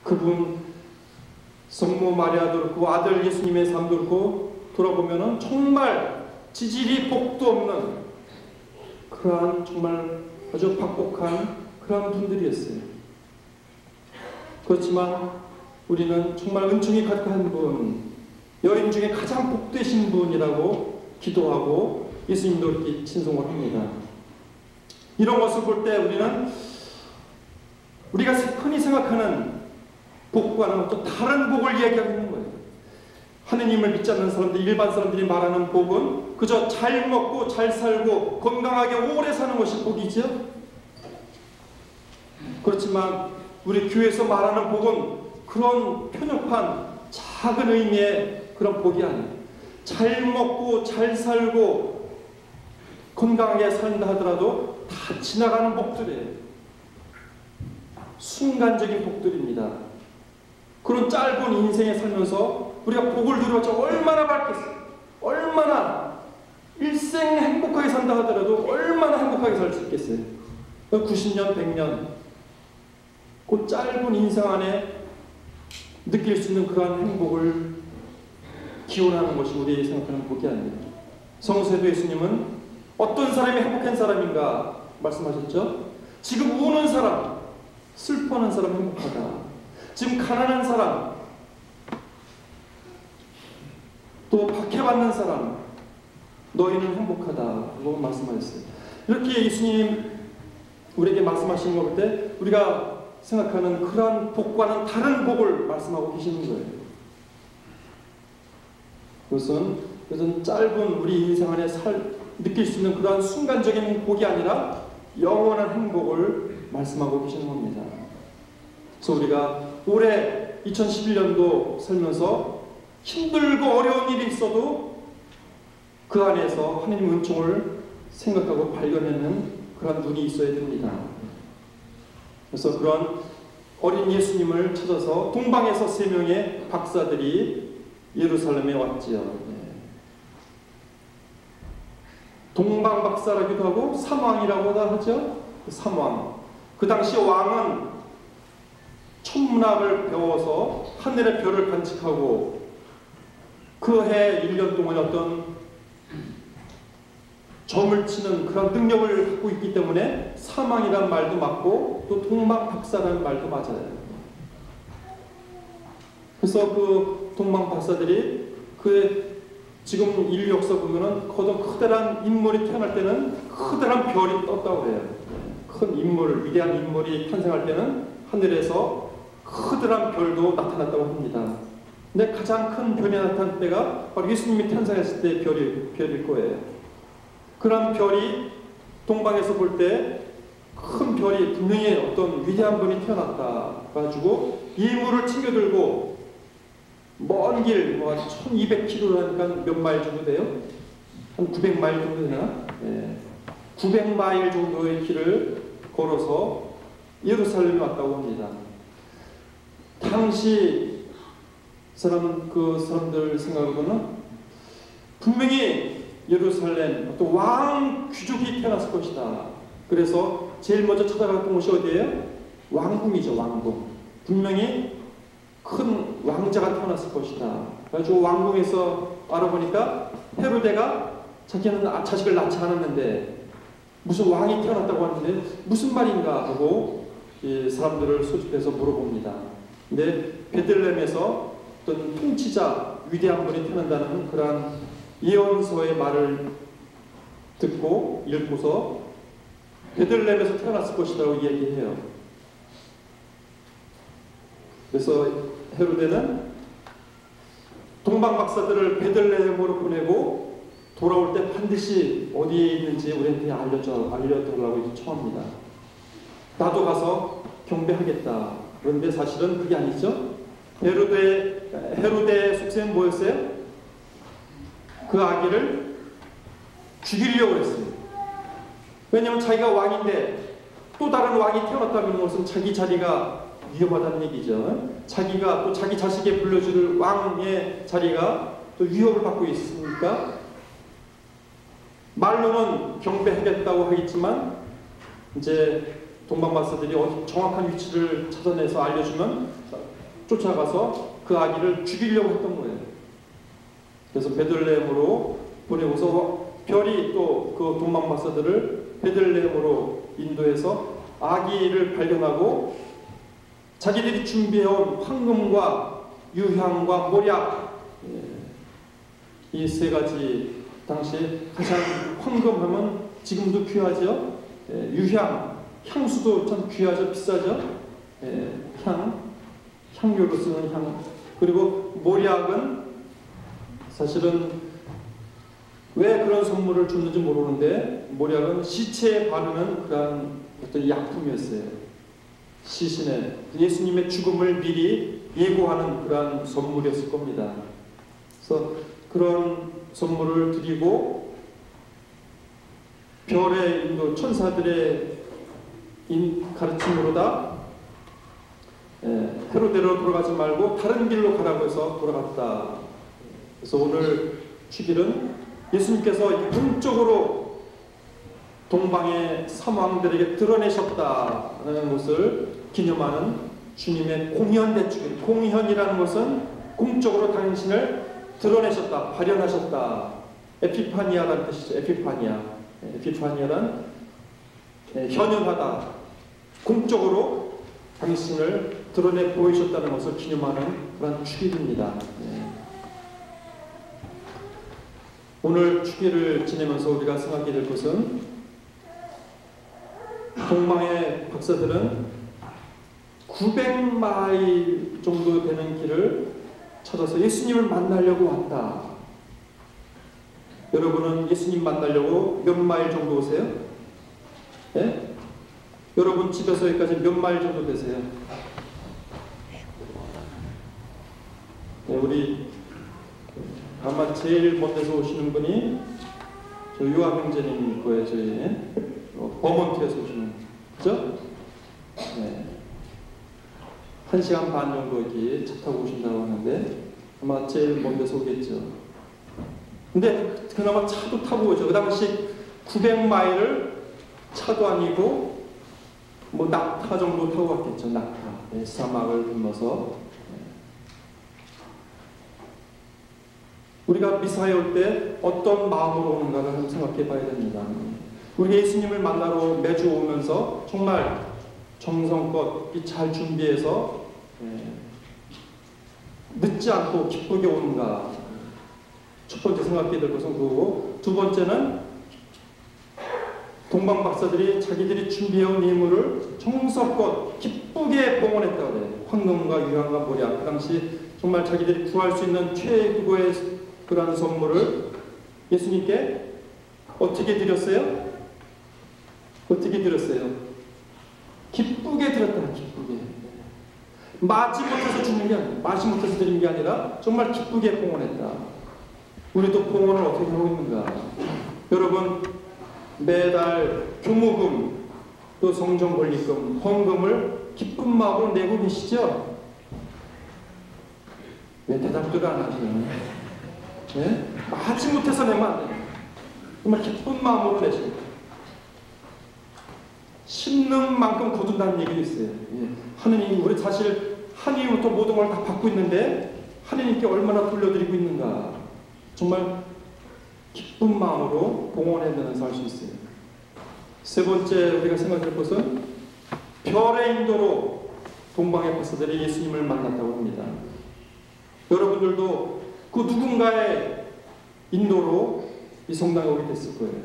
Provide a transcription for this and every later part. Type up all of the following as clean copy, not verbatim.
그분 성모 마리아도 그렇고 아들 예수님의 삶도 그렇고 돌아보면은 정말 지질이 복도 없는 그러한 정말 아주 박복한 그러한 분들이었어요. 그렇지만 우리는 정말 은총이 가득한 분, 여인 중에 가장 복되신 분이라고 기도하고 예수님도 이렇게 친송을 합니다. 이런 것을 볼 때 우리는 우리가 흔히 생각하는 복과는 또 다른 복을 이야기하고 있는 거예요. 하느님을 믿지 않는 사람들, 일반 사람들이 말하는 복은 그저 잘 먹고 잘 살고 건강하게 오래 사는 것이 복이죠. 그렇지만 우리 교회에서 말하는 복은 그런 편협한 작은 의미의 그런 복이 아니에요. 잘 먹고 잘 살고 건강하게 산다 하더라도 다 지나가는 복들이에요. 순간적인 복들입니다. 그런 짧은 인생에 살면서 우리가 복을 누려봤자 얼마나 밝겠어요. 얼마나 일생 행복하게 산다 하더라도 얼마나 행복하게 살 수 있겠어요. 90년, 100년 그 짧은 인생 안에 느낄 수 있는 그러한 행복을 기원하는 것이 우리 생각하는 복이 아닙니다. 성서에도 예수님은 어떤 사람이 행복한 사람인가 말씀하셨죠? 지금 우는 사람, 슬퍼하는 사람 행복하다. 지금 가난한 사람, 또 박해받는 사람, 너희는 행복하다고 말씀하셨어요. 이렇게 예수님 우리에게 말씀하시는 걸 볼 때 우리가 생각하는 그러한 복과는 다른 복을 말씀하고 계시는 거예요. 그것은 짧은 우리 인생 안에 느낄 수 있는 그러한 순간적인 복이 아니라 영원한 행복을 말씀하고 계시는 겁니다. 그래서 우리가 올해 2011년도 살면서 힘들고 어려운 일이 있어도 그 안에서 하나님 은총을 생각하고 발견하는 그런 눈이 있어야 됩니다. 그래서 그런 어린 예수님을 찾아서 동방에서 3명의 박사들이 예루살렘에 왔지요. 동방 박사라기도 하고 삼왕이라고 하죠. 삼왕. 그 당시 왕은 천문학을 배워서 하늘의 별을 관측하고 그 해 1년 동안 어떤 점을 치는 그런 능력을 갖고 있기 때문에 사망이라는 말도 맞고 또 동방박사라는 말도 맞아요. 그래서 그 동방박사들이 지금 인류 역사 보면은 커다란 인물이 태어날 때는 커다란 별이 떴다고 해요. 큰 인물, 위대한 인물이 탄생할 때는 하늘에서 커다란 별도 나타났다고 합니다. 근데 가장 큰 별이 나타날 때가 바로 예수님이 탄생했을 때 별일 거예요. 그런 별이 동방에서 볼 때 큰 별이 분명히 어떤 위대한 분이 태어났다 가지고 이물을 챙겨들고 먼 길, 1200km라니까 몇 마일 정도 돼요? 한 900마일 정도 되나? 900마일 정도의 길을 걸어서 예루살렘에 왔다고 합니다. 당시 사람들 생각으로는 분명히 예루살렘 어떤 왕 귀족이 태어났을 것이다. 그래서 제일 먼저 찾아갔던 곳이 어디예요? 왕궁이죠. 왕궁. 분명히 큰 왕자가 태어났을 것이다. 그래서 왕궁에서 알아보니까 헤로데가 자기는 자식을 낳지 않았는데 무슨 왕이 태어났다고 하는데 무슨 말인가 하고 사람들을 소집해서 물어봅니다. 근데 베들레헴에서 어떤 통치자 위대한 분이 태어난다는 그런 예언서의 말을 듣고 읽고서 베들레헴에서 태어났을 것이라고 얘기해요. 그래서 헤로데는 동방 박사들을 베들레헴으로 보내고 돌아올 때 반드시 어디에 있는지 우리한테 알려달라고 청합니다. 나도 가서 경배하겠다. 그런데 사실은 그게 아니죠. 헤로데의 속셈은 뭐였어요? 그 아기를 죽이려고 했어요. 왜냐하면 자기가 왕인데 또 다른 왕이 태어났다는 것은 자기 자리가 위험하다는 얘기죠. 자기가 또 자기 자식에 불려줄 왕의 자리가 또 위협을 받고 있으니까 말로는 경배하겠다고 하겠지만 이제 동방박사들이 정확한 위치를 찾아내서 알려주면 쫓아가서 그 아기를 죽이려고 했던 거예요. 그래서 베들레헴으로 보내고서 별이 또 그 동방 박사들을 베들레헴으로 인도해서 아기를 발견하고 자기들이 준비해온 황금과 유향과 몰약, 이 세 가지, 당시 가장 황금하면 지금도 귀하죠. 향수도 참 귀하죠. 비싸죠. 향료로 쓰는 향. 그리고 몰약은 사실은 왜 그런 선물을 줬는지 모르는데, 몰약은 시체에 바르는 그런 어떤 약품이었어요. 시신에 예수님의 죽음을 미리 예고하는 그런 선물이었을 겁니다. 그래서 그런 선물을 드리고 별의 인도, 천사들의 가르침으로다 헤로데로 돌아가지 말고 다른 길로 가라고 해서 돌아갔다. 그래서 오늘 축일은 예수님께서 공적으로 동방의 삼왕들에게 드러내셨다는 것을 기념하는 주님의 공현대축일. 공현이라는 것은 공적으로 당신을 드러내셨다, 발현하셨다. 에피파니아라는 뜻이죠. 에피파니아란 현현하다, 공적으로 당신을 드러내 보이셨다는 것을 기념하는 그런 축일입니다. 오늘 축일을 지내면서 우리가 생각하게 될 것은, 동방의 박사들은 900마일 정도 되는 길을 찾아서 예수님을 만나려고 왔다. 여러분은 예수님 만나려고 몇 마일 정도 오세요? 네? 여러분 집에서 여기까지 몇 마일 정도 되세요? 네, 우리 아마 제일 먼 데서 오시는 분이 저 유아 형제님일 거예요. 저희 버몬트에서 오시는, 그죠? 네. 1시간 반 정도 여기 차 타고 오신다고 하는데 아마 제일 먼 데서 오겠죠. 근데 그나마 차도 타고 오죠. 그 당시 900마일을 차도 아니고 뭐 낙타 정도 타고 갔겠죠. 낙타. 네, 사막을 건너서. 우리가 미사에 올 때 어떤 마음으로 오는가를 한번 생각해 봐야 됩니다. 우리가 예수님을 만나러 매주 오면서 정말 정성껏 잘 준비해서 늦지 않고 기쁘게 오는가. 첫 번째 생각해야 될 것은 그거고, 두 번째는 동방 박사들이 자기들이 준비해온 예물을 정성껏 기쁘게 봉헌했다고 그래요. 황금과 유향과 몰약. 그 당시 정말 자기들이 구할 수 있는 최고의 그러한 선물을 예수님께 어떻게 드렸어요? 어떻게 드렸어요? 기쁘게 드렸다. 기쁘게. 마지 못해서 주는 게 아니라, 마지 못해서 드린 게 아니라 정말 기쁘게 봉헌했다. 우리도 봉헌을 어떻게 하고 있는가? 여러분, 매달 교무금, 또 성전권리금, 헌금을 기쁜 마음으로 내고 계시죠? 왜 대답도 안 하세요? 네? 마지 못해서 내면 안 돼요. 정말 기쁜 마음으로 내십니다. 심는 만큼 거둔다는 얘기도 있어요. 하느님, 우리 사실 하느님부터 모든 걸 다 받고 있는데 하느님께 얼마나 돌려드리고 있는가. 정말 기쁜 마음으로 봉헌해내면서 할 수 있어요. 세 번째 우리가 생각할 것은, 별의 인도로 동방의 박사들이 예수님을 만났다고 합니다. 여러분들도 그 누군가의 인도로 이 성당에 오게 됐을 거예요.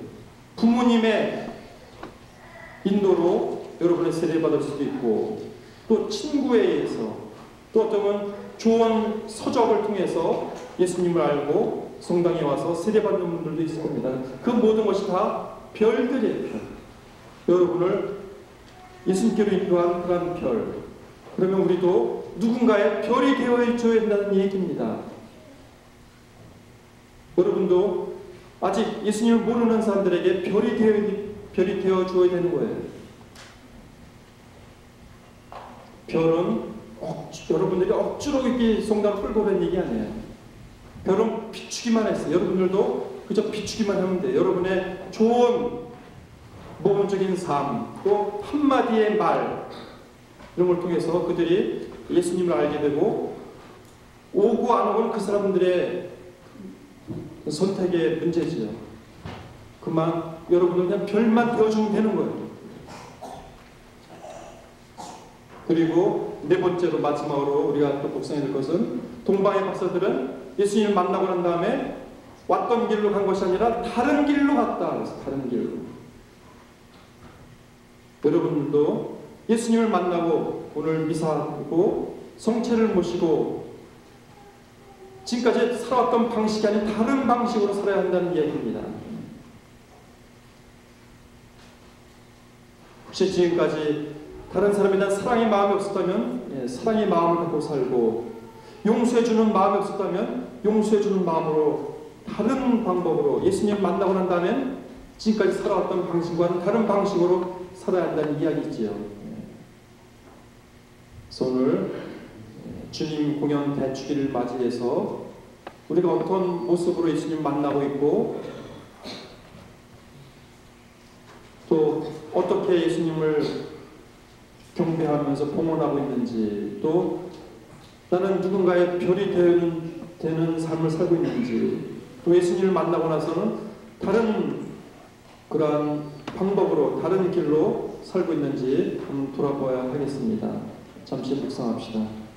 부모님의 인도로 여러분의 세례받을 수도 있고, 또 친구에 의해서, 또 어쩌면 좋은 서적을 통해서 예수님을 알고 성당에 와서 세례받는 분들도 있을 겁니다. 그 모든 것이 다 별들이에요. 별. 여러분을 예수님께로 인도한 그런 별. 그러면 우리도 누군가의 별이 되어줘야 된다는 얘기입니다. 여러분도 아직 예수님을 모르는 사람들에게 별이 되어줘야 되는 거예요. 별은 여러분들이 억지로 이렇게 성당을 끌고 오는 얘기 아니에요. 별은 비추기만 했어요. 여러분들도 그저 비추기만 하면 돼요. 여러분의 좋은 모범적인 삶, 또 한마디의 말, 이런 걸 통해서 그들이 예수님을 알게 되고 오고 안 오고는 그 사람들의 선택의 문제지요. 그만 여러분은 그냥 별만 되어주면 되는 거예요. 그리고 네 번째로 마지막으로 우리가 또 복성해야 될 것은 동방의 박사들은 예수님을 만나고 난 다음에 왔던 길로 간 것이 아니라 다른 길로 갔다. 그래서 다른 길로. 여러분들도 예수님을 만나고 오늘 미사하고 성체를 모시고 지금까지 살아왔던 방식이 아닌 다른 방식으로 살아야 한다는 이야기입니다. 혹시 지금까지 다른 사람에 대한 사랑의 마음이 없었다면 사랑의 마음을 갖고 살고 용서해주는 마음이 없었다면 용서해주는 마음으로 다른 방법으로 예수님 만나고 난 다음에 지금까지 살아왔던 방식과는 다른 방식으로 살아야 한다는 이야기지요. 그래서 오늘 주님 공연 대축일을 맞이해서 우리가 어떤 모습으로 예수님 만나고 있고 또 어떻게 예수님을 경배하면서 봉헌하고 있는지 또 나는 누군가의 별이 되는 삶을 살고 있는지 또 예수님을 만나고 나서는 다른 그러한 방법으로 다른 길로 살고 있는지 한번 돌아보아야 하겠습니다. 잠시 묵상합시다.